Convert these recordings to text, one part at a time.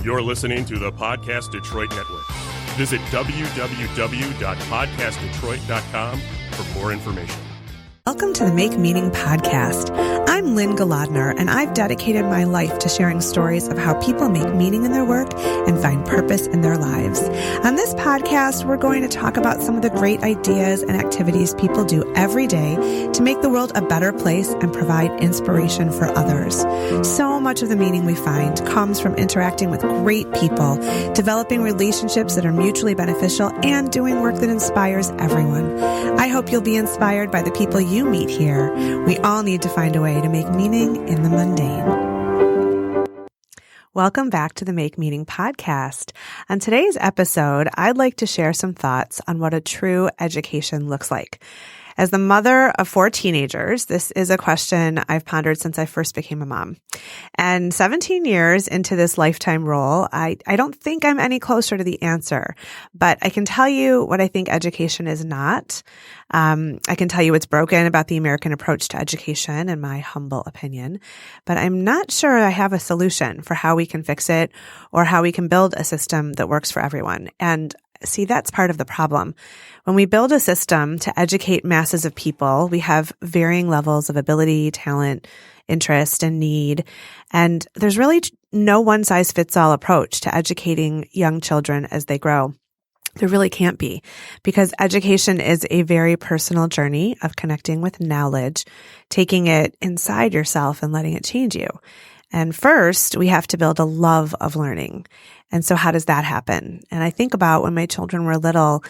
You're listening to the Podcast Detroit Network. Visit www.podcastdetroit.com for more information. Welcome to the Make Meaning podcast. I'm Lynne Golodner, and I've dedicated my life to sharing stories of how people make meaning in their work and find purpose in their lives. On this podcast, we're going to talk about some of the great ideas and activities people do every day to make the world a better place and provide inspiration for others. So much of the meaning we find comes from interacting with great people, developing relationships that are mutually beneficial, and doing work that inspires everyone. I hope you'll be inspired by the people you meet here. We all need to find a way to make meaning in the mundane. Welcome back to the Make Meaning podcast. On today's episode, I'd like to share some thoughts on what a true education looks like. As the mother of 4 teenagers, this is a question I've pondered since I first became a mom. And 17 years into this lifetime role, I don't think I'm any closer to the answer, but I can tell you what I think education is not. I can tell you what's broken about the American approach to education, in my humble opinion, but I'm not sure I have a solution for how we can fix it or how we can build a system that works for everyone. And see, that's part of the problem. When we build a system to educate masses of people, we have varying levels of ability, talent, interest, and need. And there's really no one-size-fits-all approach to educating young children as they grow. There really can't be, because education is a very personal journey of connecting with knowledge, taking it inside yourself and letting it change you. And first, we have to build a love of learning. And so how does that happen? And I think about when my children were little,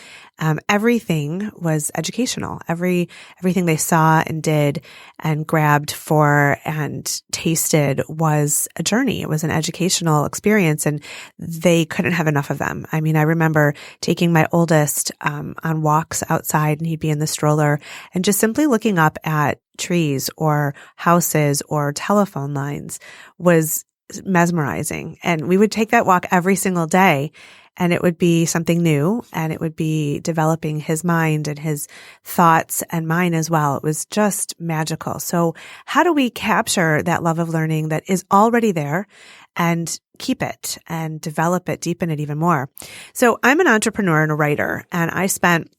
everything was educational. Everything they saw and did and grabbed for and tasted was a journey. It was an educational experience, and they couldn't have enough of them. I mean, I remember taking my oldest on walks outside, and he'd be in the stroller and just simply looking up at trees or houses or telephone lines was mesmerizing. And we would take that walk every single day, and it would be something new, and it would be developing his mind and his thoughts and mine as well. It was just magical. So how do we capture that love of learning that is already there and keep it and develop it, deepen it even more? So I'm an entrepreneur and a writer, and I spent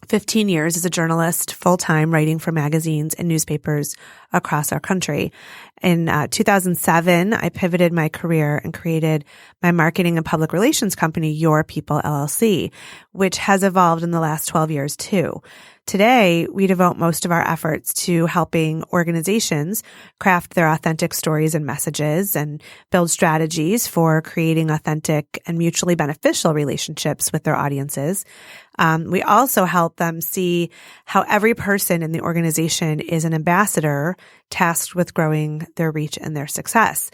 15 years as a journalist, full-time, writing for magazines and newspapers across our country. In 2007, I pivoted my career and created my marketing and public relations company, Your People, LLC, which has evolved in the last 12 years too. Today, we devote most of our efforts to helping organizations craft their authentic stories and messages and build strategies for creating authentic and mutually beneficial relationships with their audiences. We also help them see how every person in the organization is an ambassador tasked with growing their reach and their success.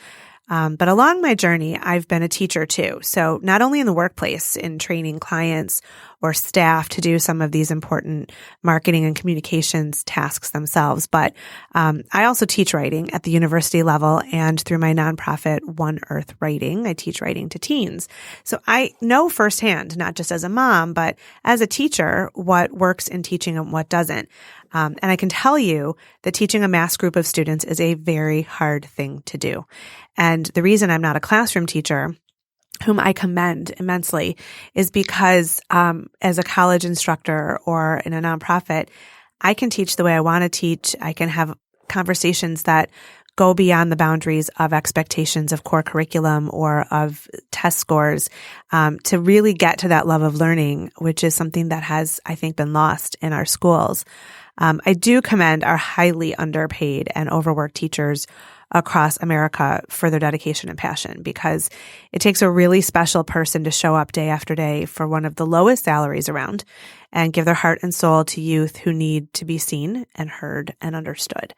But along my journey, I've been a teacher too. So not only in the workplace, in training clients or staff to do some of these important marketing and communications tasks themselves, but I also teach writing at the university level, and through my nonprofit, One Earth Writing, I teach writing to teens. So I know firsthand, not just as a mom, but as a teacher, what works in teaching and what doesn't. And I can tell you that teaching a mass group of students is a very hard thing to do. And the reason I'm not a classroom teacher, whom I commend immensely, is because as a college instructor or in a nonprofit, I can teach the way I want to teach. I can have conversations that go beyond the boundaries of expectations of core curriculum or of test scores, to really get to that love of learning, which is something that has, I think, been lost in our schools. I do commend our highly underpaid and overworked teachers across America for their dedication and passion, because it takes a really special person to show up day after day for one of the lowest salaries around and give their heart and soul to youth who need to be seen and heard and understood.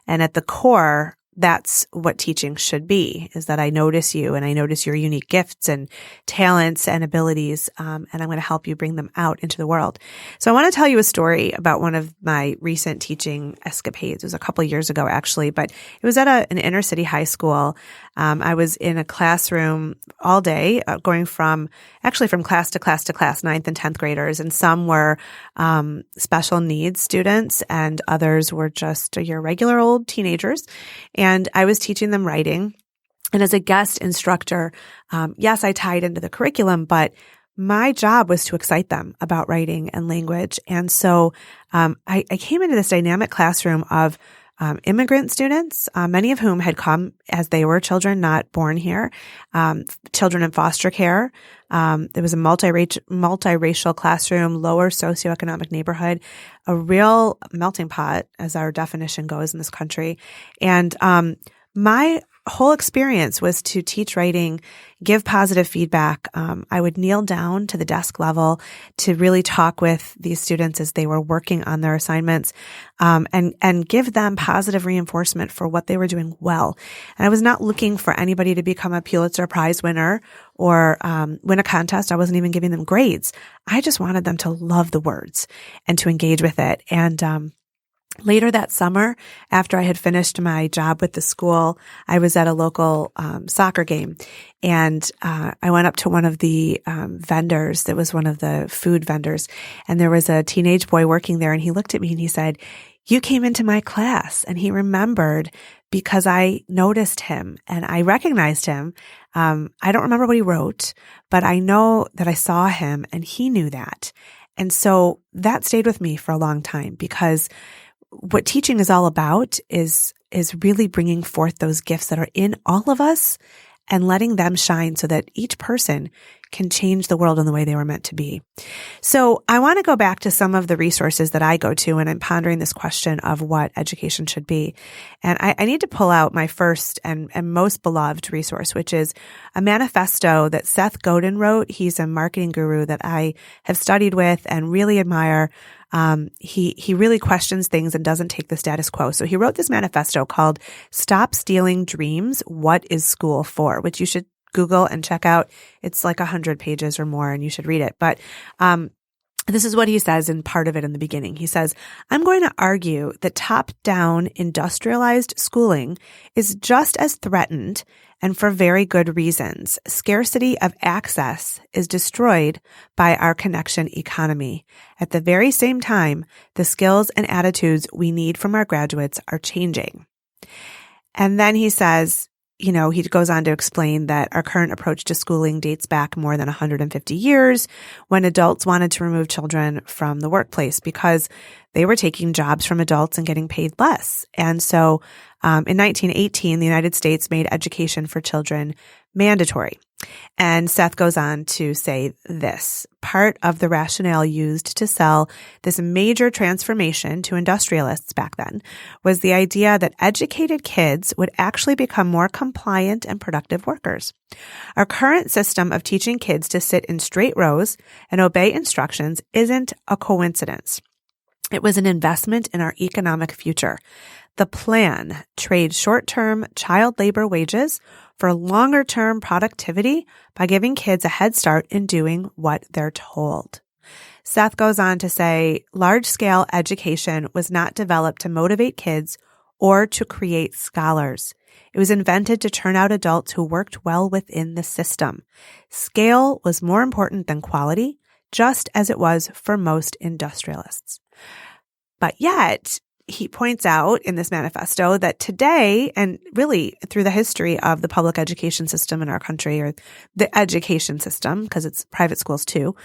And at the core, that's what teaching should be, is that I notice you and I notice your unique gifts and talents and abilities, and I'm going to help you bring them out into the world. So I want to tell you a story about one of my recent teaching escapades. It was a couple of years ago, actually, but it was at an inner city high school. I was in a classroom all day, going from class to class to class, 9th and 10th graders, and some were special needs students and others were just your regular old teenagers. And I was teaching them writing. And as a guest instructor, yes, I tied into the curriculum, but my job was to excite them about writing and language. And so I came into this dynamic classroom of immigrant students, many of whom had come as they were children not born here, children in foster care. There was a multiracial classroom, lower socioeconomic neighborhood, a real melting pot, as our definition goes in this country. And my whole experience was to teach writing, give positive feedback. I would kneel down to the desk level to really talk with these students as they were working on their assignments, and give them positive reinforcement for what they were doing well. And I was not looking for anybody to become a Pulitzer Prize winner or win a contest. I wasn't even giving them grades. I just wanted them to love the words and to engage with it. And later that summer, after I had finished my job with the school, I was at a local soccer game, and I went up to one of the vendors. That was one of the food vendors, and there was a teenage boy working there, and he looked at me and he said, "You came into my class," and he remembered because I noticed him and I recognized him. I don't remember what he wrote, but I know that I saw him and he knew that. And so that stayed with me for a long time, because what teaching is all about is really bringing forth those gifts that are in all of us and letting them shine so that each person can change the world in the way they were meant to be. So I want to go back to some of the resources that I go to when I'm pondering this question of what education should be. And I need to pull out my first and most beloved resource, which is a manifesto that Seth Godin wrote. He's a marketing guru that I have studied with and really admire. He really questions things and doesn't take the status quo. So he wrote this manifesto called Stop Stealing Dreams, What is School For?, which you should Google and check out. It's like 100 pages or more, and you should read it. But this is what he says in part of it in the beginning. He says, "I'm going to argue that top-down industrialized schooling is just as threatened, and for very good reasons. Scarcity of access is destroyed by our connection economy. At the very same time, the skills and attitudes we need from our graduates are changing." And then he says, he goes on to explain that our current approach to schooling dates back more than 150 years, when adults wanted to remove children from the workplace because they were taking jobs from adults and getting paid less. And so in 1918, the United States made education for children mandatory. And Seth goes on to say this: part of the rationale used to sell this major transformation to industrialists back then was the idea that educated kids would actually become more compliant and productive workers. Our current system of teaching kids to sit in straight rows and obey instructions isn't a coincidence. It was an investment in our economic future. The plan trades short-term child labor wages for longer-term productivity by giving kids a head start in doing what they're told. Seth goes on to say, large-scale education was not developed to motivate kids or to create scholars. It was invented to turn out adults who worked well within the system. Scale was more important than quality, just as it was for most industrialists. But yet, he points out in this manifesto that today, and really through the history of the public education system in our country, or the education system, because it's private schools too,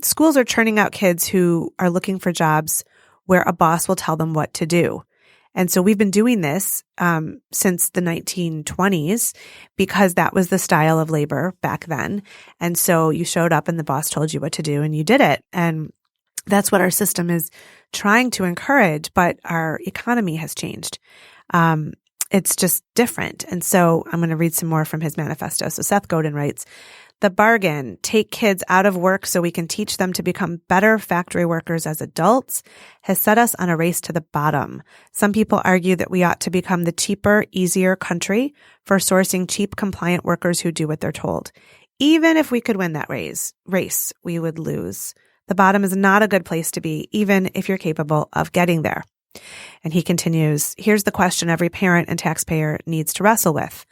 schools are churning out kids who are looking for jobs where a boss will tell them what to do. And so we've been doing this since the 1920s because that was the style of labor back then. And so you showed up and the boss told you what to do and you did it. And that's what our system is trying to encourage, but our economy has changed. It's just different. And so I'm going to read some more from his manifesto. So Seth Godin writes, "The bargain, take kids out of work so we can teach them to become better factory workers as adults, has set us on a race to the bottom. Some people argue that we ought to become the cheaper, easier country for sourcing cheap, compliant workers who do what they're told. Even if we could win that race, we would lose. The bottom is not a good place to be, even if you're capable of getting there." And he continues, "Here's the question every parent and taxpayer needs to wrestle with.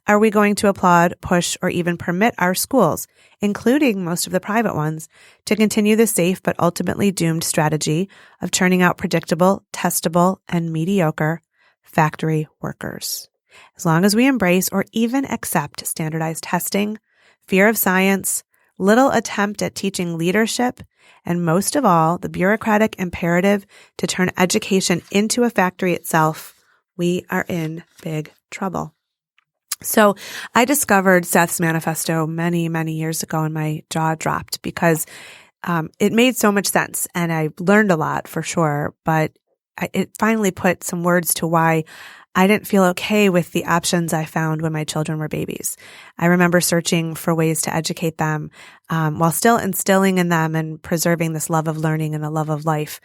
Are we going to applaud, push, or even permit our schools, including most of the private ones, to continue the safe but ultimately doomed strategy of churning out predictable, testable, and mediocre factory workers?" As long as we embrace or even accept standardized testing, fear of science, little attempt at teaching leadership, and most of all, the bureaucratic imperative to turn education into a factory itself, we are in big trouble. So I discovered Seth's manifesto many, many years ago, and my jaw dropped because it made so much sense, and I learned a lot for sure, but it finally put some words to why I didn't feel okay with the options I found when my children were babies. I remember searching for ways to educate them while still instilling in them and preserving this love of learning and a love of life.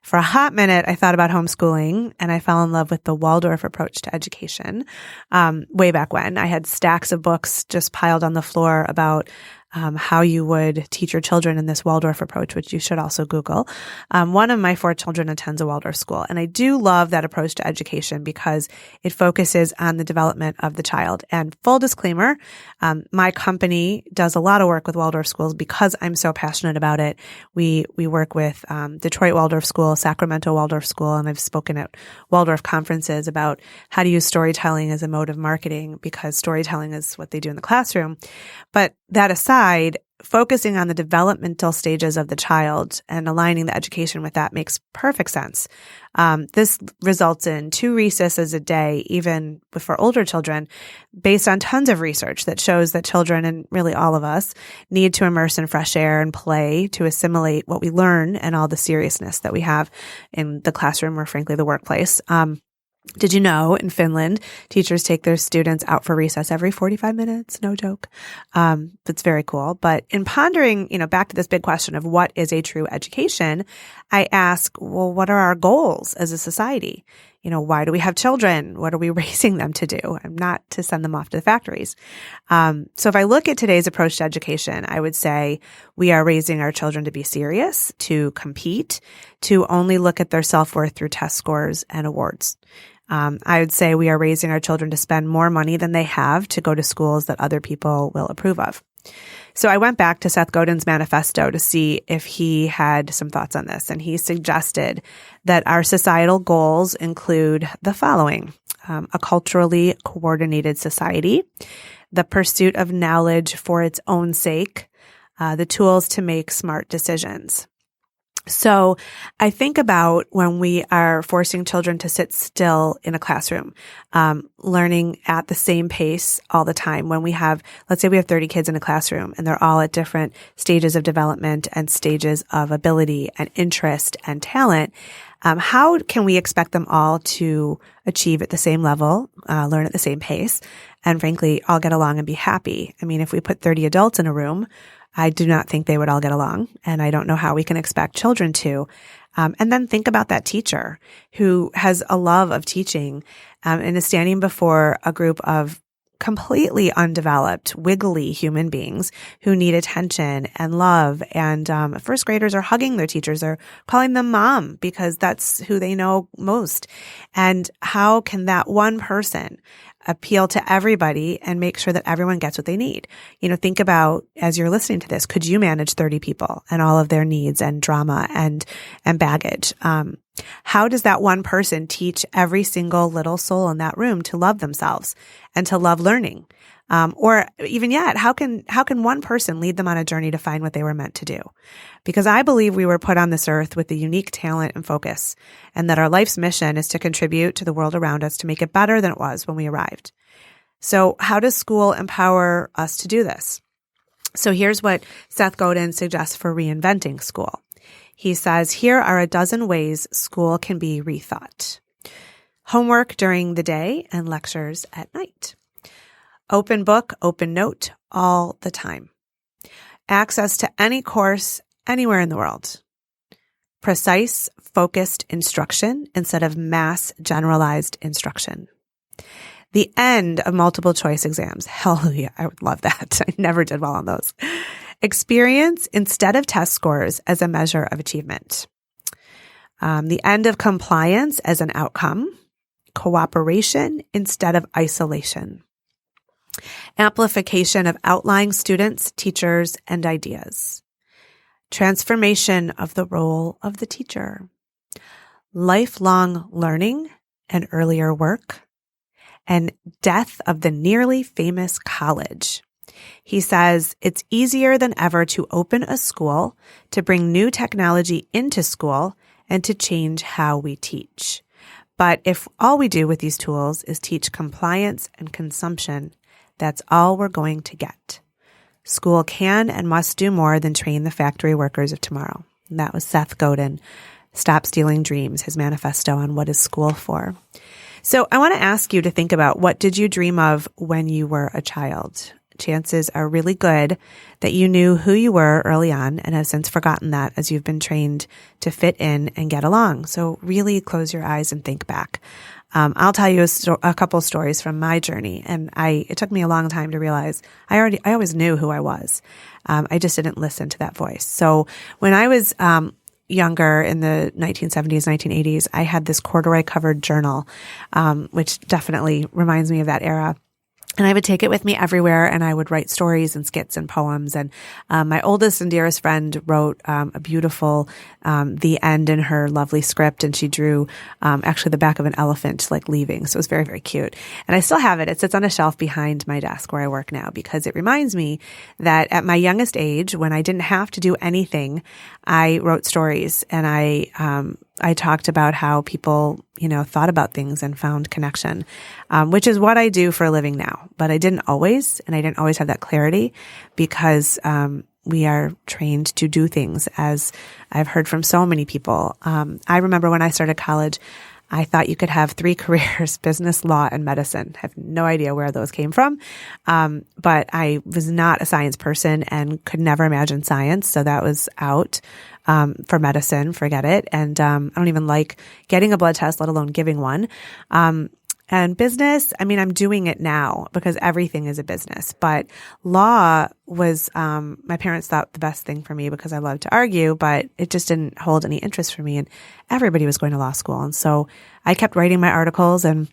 For a hot minute, I thought about homeschooling, and I fell in love with the Waldorf approach to education. Way back when, I had stacks of books just piled on the floor about how you would teach your children in this Waldorf approach, which you should also Google. One of my 4 children attends a Waldorf school, and I do love that approach to education because it focuses on the development of the child. And full disclaimer, my company does a lot of work with Waldorf schools because I'm so passionate about it. We work with Detroit Waldorf School, Sacramento Waldorf School, and I've spoken at Waldorf conferences about how to use storytelling as a mode of marketing because storytelling is what they do in the classroom. But that aside, focusing on the developmental stages of the child and aligning the education with that makes perfect sense. This results in 2 recesses a day, even for older children, based on tons of research that shows that children, and really all of us, need to immerse in fresh air and play to assimilate what we learn and all the seriousness that we have in the classroom or frankly the workplace. Did you know in Finland, teachers take their students out for recess every 45 minutes? No joke. That's very cool. But in pondering, back to this big question of what is a true education, I ask, well, what are our goals as a society? Why do we have children? What are we raising them to do? I'm not to send them off to the factories. So if I look at today's approach to education, I would say we are raising our children to be serious, to compete, to only look at their self-worth through test scores and awards. I would say we are raising our children to spend more money than they have to go to schools that other people will approve of. So I went back to Seth Godin's manifesto to see if he had some thoughts on this, and he suggested that our societal goals include the following: a culturally coordinated society, the pursuit of knowledge for its own sake, the tools to make smart decisions. So I think about when we are forcing children to sit still in a classroom, learning at the same pace all the time. When let's say we have 30 kids in a classroom and they're all at different stages of development and stages of ability and interest and talent, how can we expect them all to achieve at the same level, learn at the same pace, and frankly, all get along and be happy? I mean, if we put 30 adults in a room, I do not think they would all get along, and I don't know how we can expect children to. And then think about that teacher who has a love of teaching and is standing before a group of completely undeveloped, wiggly human beings who need attention and love. And first graders are hugging their teachers, or calling them mom because that's who they know most. And how can that one person appeal to everybody and make sure that everyone gets what they need? Think about, as you're listening to this, could you manage 30 people and all of their needs and drama and baggage? How does that one person teach every single little soul in that room to love themselves and to love learning? Or even yet, how can one person lead them on a journey to find what they were meant to do? Because I believe we were put on this earth with a unique talent and focus, and that our life's mission is to contribute to the world around us to make it better than it was when we arrived. So how does school empower us to do this? So here's what Seth Godin suggests for reinventing school. He says, here are a dozen ways school can be rethought. Homework during the day and lectures at night. Open book, open note all the time. Access to any course anywhere in the world. Precise, focused instruction instead of mass generalized instruction. The end of multiple choice exams. Hallelujah. I would love that. I never did well on those. Experience instead of test scores as a measure of achievement. The end of compliance as an outcome. Cooperation instead of isolation. Amplification of outlying students, teachers, and ideas. Transformation of the role of the teacher. Lifelong learning and earlier work. and death of the nearly famous college. He says, it's easier than ever to open a school, to bring new technology into school, and to change how we teach. But if all we do with these tools is teach compliance and consumption, that's all we're going to get. School can and must do more than train the factory workers of tomorrow. And that was Seth Godin, Stop Stealing Dreams, his manifesto on what is school for. So I want to ask you to think about, what did you dream of when you were a child? Chances are really good that you knew who you were early on and have since forgotten that as you've been trained to fit in and get along. So really close your eyes and think back. I'll tell you a couple stories from my journey, and it took me a long time to realize I always knew who I was. I just didn't listen to that voice. So when I was younger in the 1970s, 1980s, I had this corduroy covered journal, which definitely reminds me of that era. And I would take it with me everywhere, and I would write stories and skits and poems. And my oldest and dearest friend wrote a beautiful the end in her lovely script, and she drew actually the back of an elephant like leaving. So it was very, very cute. And I still have it. It sits on a shelf behind my desk where I work now, because it reminds me that at my youngest age, when I didn't have to do anything, I wrote stories, and I talked about how people, thought about things and found connection, which is what I do for a living now. But I didn't always have that clarity, because we are trained to do things, as I've heard from so many people. I remember when I started college, I thought you could have 3 careers: business, law, and medicine. I have no idea where those came from. But I was not a science person and could never imagine science. So that was out. For medicine, forget it. And I don't even like getting a blood test, let alone giving one. And business, I'm doing it now because everything is a business. But law was, my parents thought the best thing for me because I loved to argue, but it just didn't hold any interest for me. And everybody was going to law school. And so I kept writing my articles and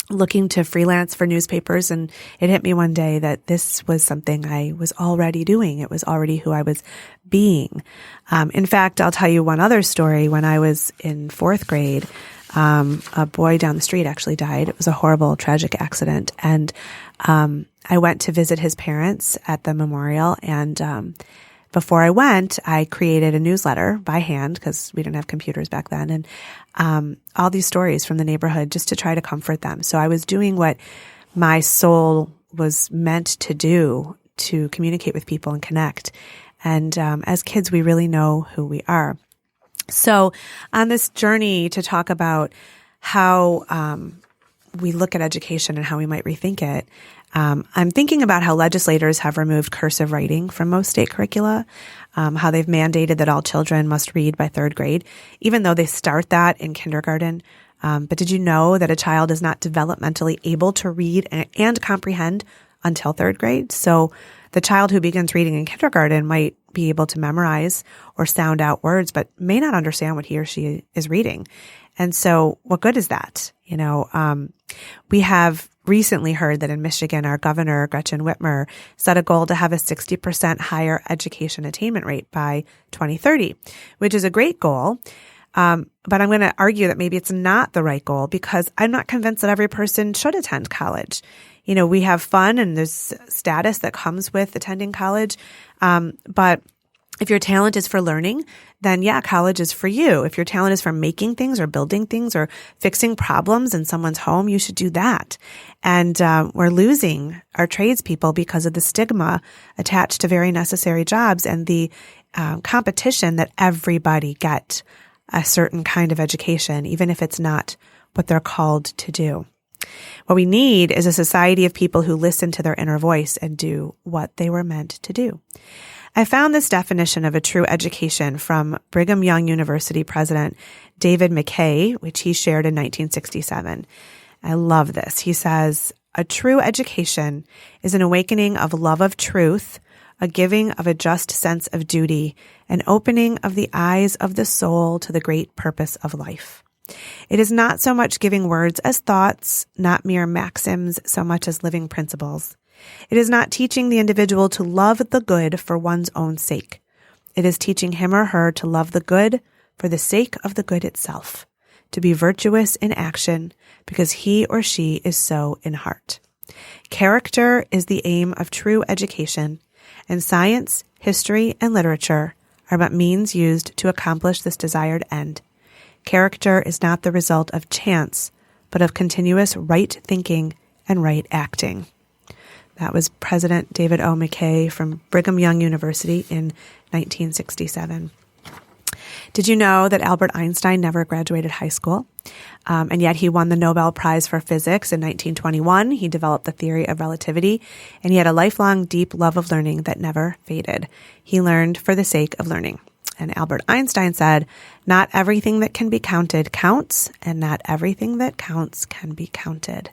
looking to freelance for newspapers. And it hit me one day that this was something I was already doing. It was already who I was being. In fact, I'll tell you one other story. When I was in 4th grade, a boy down the street actually died. It was a horrible, tragic accident. And I went to visit his parents at the memorial. And before I went, I created a newsletter by hand, because we didn't have computers back then. And all these stories from the neighborhood, just to try to comfort them. So I was doing what my soul was meant to do, to communicate with people and connect. And as kids, we really know who we are. So on this journey to talk about how we look at education and how we might rethink it, I'm thinking about how legislators have removed cursive writing from most state curricula, how they've mandated that all children must read by 3rd grade, even though they start that in kindergarten. But did you know that a child is not developmentally able to read and comprehend until 3rd grade? So the child who begins reading in kindergarten might be able to memorize or sound out words, but may not understand what he or she is reading. And so what good is that? We have recently heard that in Michigan, our governor, Gretchen Whitmer, set a goal to have a 60% higher education attainment rate by 2030, which is a great goal. But I'm going to argue that maybe it's not the right goal, because I'm not convinced that every person should attend college. We have fun and there's status that comes with attending college. But if your talent is for learning, then yeah, college is for you. If your talent is for making things or building things or fixing problems in someone's home, you should do that. And we're losing our tradespeople because of the stigma attached to very necessary jobs and the competition that everybody get a certain kind of education, even if it's not what they're called to do. What we need is a society of people who listen to their inner voice and do what they were meant to do. I found this definition of a true education from Brigham Young University President David McKay, which he shared in 1967. I love this. He says, "A true education is an awakening of love of truth, a giving of a just sense of duty, an opening of the eyes of the soul to the great purpose of life. It is not so much giving words as thoughts, not mere maxims so much as living principles. It is not teaching the individual to love the good for one's own sake. It is teaching him or her to love the good for the sake of the good itself, to be virtuous in action because he or she is so in heart. Character is the aim of true education, and science, history, and literature are but means used to accomplish this desired end. Character is not the result of chance, but of continuous right thinking and right acting. That was President David O. McKay from Brigham Young University in 1967. Did you know that Albert Einstein never graduated high school? And yet he won the Nobel Prize for Physics in 1921. He developed the theory of relativity, and he had a lifelong deep love of learning that never faded. He learned for the sake of learning. And Albert Einstein said, "Not everything that can be counted counts, and not everything that counts can be counted."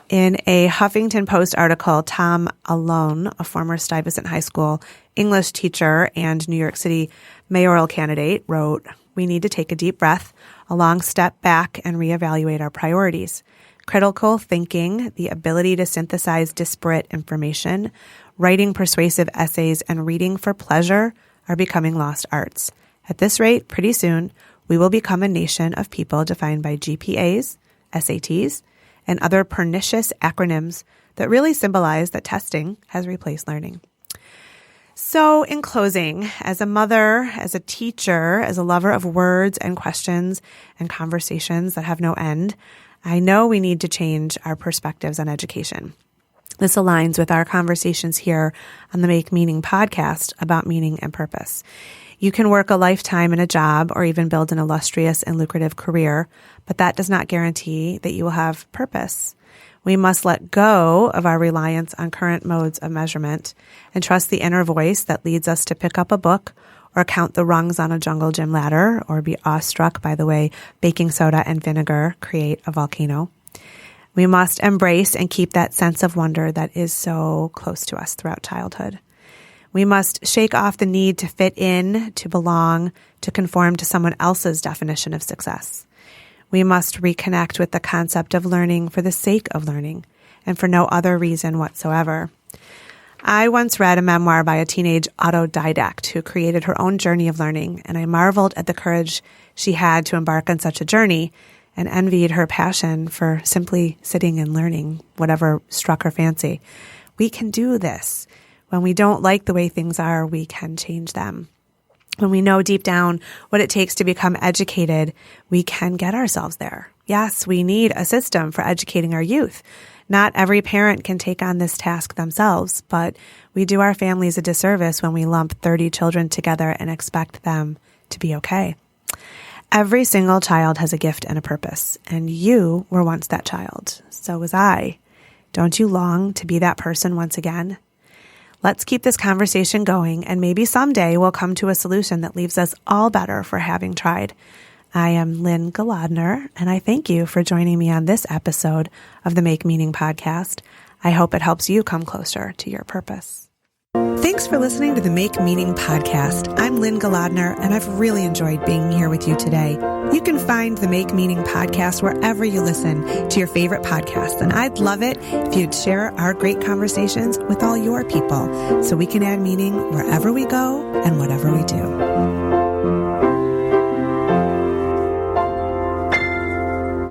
In a Huffington Post article, Tom Alone, a former Stuyvesant High School English teacher and New York City mayoral candidate, wrote, "We need to take a deep breath, a long step back, and reevaluate our priorities. Critical thinking, the ability to synthesize disparate information, writing persuasive essays, and reading for pleasure are becoming lost arts. At this rate, pretty soon, we will become a nation of people defined by GPAs, SATs, and other pernicious acronyms that really symbolize that testing has replaced learning." So in closing, as a mother, as a teacher, as a lover of words and questions and conversations that have no end, I know we need to change our perspectives on education. This aligns with our conversations here on the Make Meaning podcast about meaning and purpose. You can work a lifetime in a job or even build an illustrious and lucrative career, but that does not guarantee that you will have purpose. We must let go of our reliance on current modes of measurement and trust the inner voice that leads us to pick up a book or count the rungs on a jungle gym ladder or be awestruck by the way baking soda and vinegar create a volcano. We must embrace and keep that sense of wonder that is so close to us throughout childhood. We must shake off the need to fit in, to belong, to conform to someone else's definition of success. We must reconnect with the concept of learning for the sake of learning and for no other reason whatsoever. I once read a memoir by a teenage autodidact who created her own journey of learning, and I marveled at the courage she had to embark on such a journey and envied her passion for simply sitting and learning whatever struck her fancy. We can do this. When we don't like the way things are, we can change them. When we know deep down what it takes to become educated, we can get ourselves there. Yes, we need a system for educating our youth. Not every parent can take on this task themselves, but we do our families a disservice when we lump 30 children together and expect them to be okay. Every single child has a gift and a purpose, and you were once that child. So was I. Don't you long to be that person once again? Let's keep this conversation going, and maybe someday we'll come to a solution that leaves us all better for having tried. I am Lynne Golodner, and I thank you for joining me on this episode of the Make Meaning podcast. I hope it helps you come closer to your purpose. Thanks for listening to the Make Meaning podcast. I'm Lynne Golodner, and I've really enjoyed being here with you today. You can find the Make Meaning podcast wherever you listen to your favorite podcasts, and I'd love it if you'd share our great conversations with all your people so we can add meaning wherever we go and whatever we do.